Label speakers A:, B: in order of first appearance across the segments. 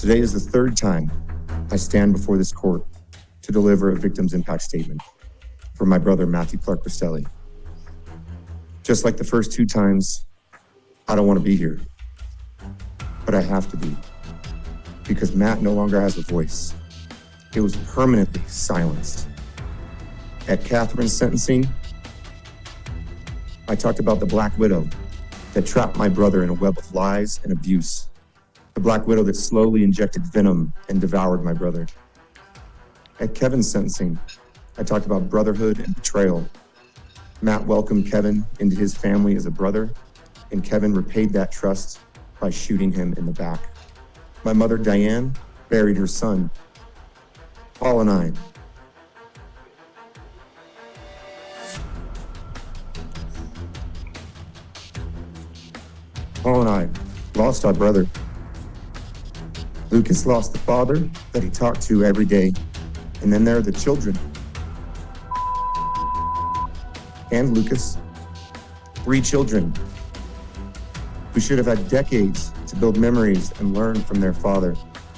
A: Today is the third time I stand before this court to deliver a victim's impact statement for my brother, Matthew Clark Bristelli. Just like the first two times, I don't want to be here, but I have to be, because Matt no longer has a voice. It was permanently silenced. At Catherine's sentencing, I talked about the Black Widow that trapped my brother in a web of lies and abuse. The Black Widow that slowly injected venom and devoured my brother. At Kevin's sentencing, I talked about brotherhood and betrayal. Matt welcomed Kevin into his family as a brother, and Kevin repaid that trust by shooting him in the back. My mother, Dionne, buried her son. Paul and I lost our brother. Lucas lost the father that he talked to every day. And then there are the children. And Lucas. 3 children who should have had decades to build memories and learn from their father.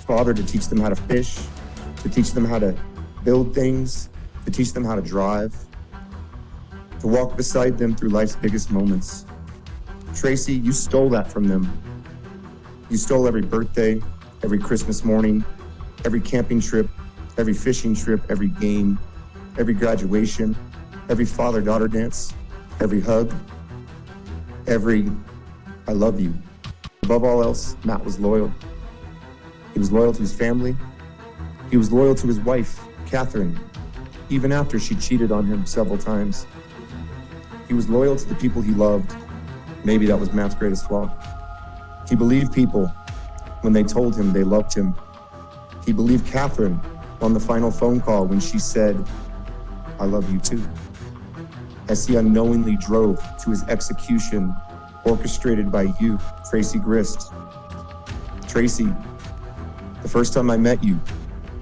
A: Father to teach them how to fish, to teach them how to build things, to teach them how to drive, to walk beside them through life's biggest moments. Tracey, you stole that from them. You stole every birthday, every Christmas morning, every camping trip, every fishing trip, every game, every graduation, every father-daughter dance, every hug, every I love you. Above all else, Matt was loyal. He was loyal to his family. He was loyal to his wife, Catherine, even after she cheated on him several times. He was loyal to the people he loved. Maybe that was Matt's greatest flaw. He believed people when they told him they loved him. He believed Catherine on the final phone call when she said, I love you too. As he unknowingly drove to his execution, orchestrated by you, Tracey Grist. Tracey, the first time I met you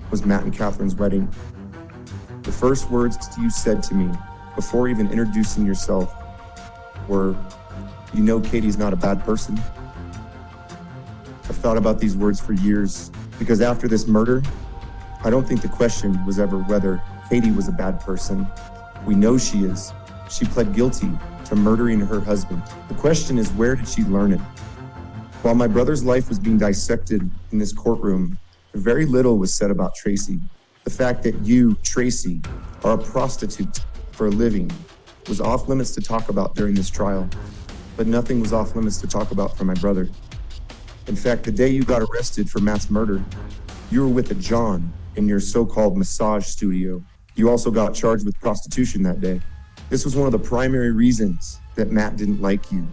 A: was Matt and Catherine's wedding. The first words you said to me before even introducing yourself were, you know Katie's not a bad person. I've thought about these words for years because after this murder, I don't think the question was ever whether Katie was a bad person. We know she is. She pled guilty to murdering her husband. The question is, where did she learn it? While my brother's life was being dissected in this courtroom, very little was said about Tracey. The fact that you, Tracey, are a prostitute for a living was off limits to talk about during this trial, but nothing was off limits to talk about for my brother. In fact, the day you got arrested for Matt's murder, you were with a John in your so-called massage studio. You also got charged with prostitution that day. This was one of the primary reasons that Matt didn't like you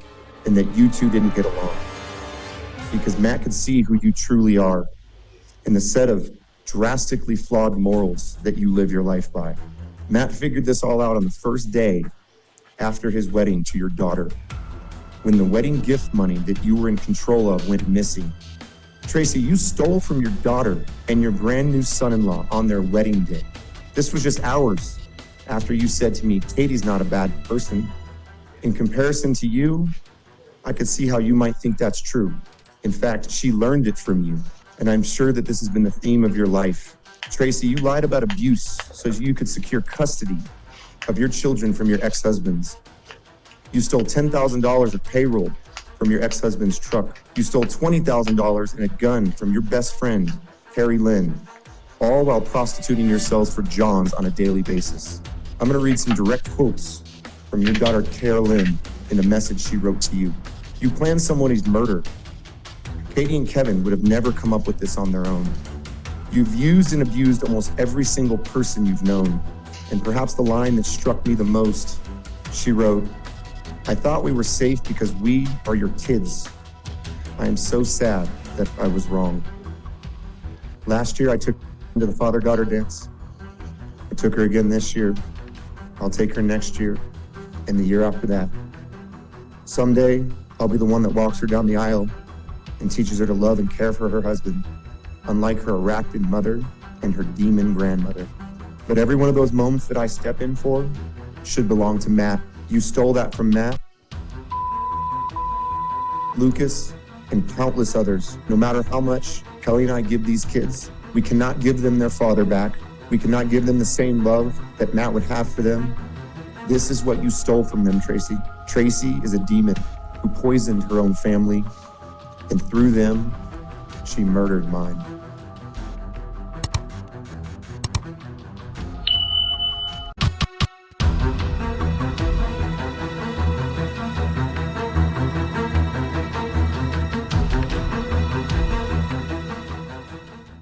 A: and that you two didn't get along. Because Matt could see who you truly are in the set of drastically flawed morals that you live your life by. Matt figured this all out on the first day after his wedding to your daughter, when the wedding gift money that you were in control of went missing. Tracey, you stole from your daughter and your brand new son-in-law on their wedding day. This was just hours after you said to me, Katie's not a bad person. In comparison to you, I could see how you might think that's true. In fact, she learned it from you, and I'm sure that this has been the theme of your life. Tracey, you lied about abuse so you could secure custody of your children from your ex-husbands. You stole $10,000 of payroll from your ex-husband's truck. You stole $20,000 and a gun from your best friend, Carrie Lynn, all while prostituting yourselves for Johns on a daily basis. I'm gonna read some direct quotes from your daughter, Carolyn, in a message she wrote to you. You planned somebody's murder. Katie and Kevin would have never come up with this on their own. You've used and abused almost every single person you've known. And perhaps the line that struck me the most, she wrote, I thought we were safe because we are your kids. I am so sad that I was wrong. Last year, I took her to the father-daughter dance. I took her again this year. I'll take her next year and the year after that. Someday, I'll be the one that walks her down the aisle and teaches her to love and care for her husband, unlike her arachnid mother and her demon grandmother. But every one of those moments that I step in for should belong to Matt. You stole that from Matt, Lucas, and countless others. No matter how much Kelly and I give these kids. We cannot give them their father back. We cannot give them the same love that Matt would have for them. This is what you stole from them, Tracey. Tracey is a demon who poisoned her own family, and through them, she murdered mine.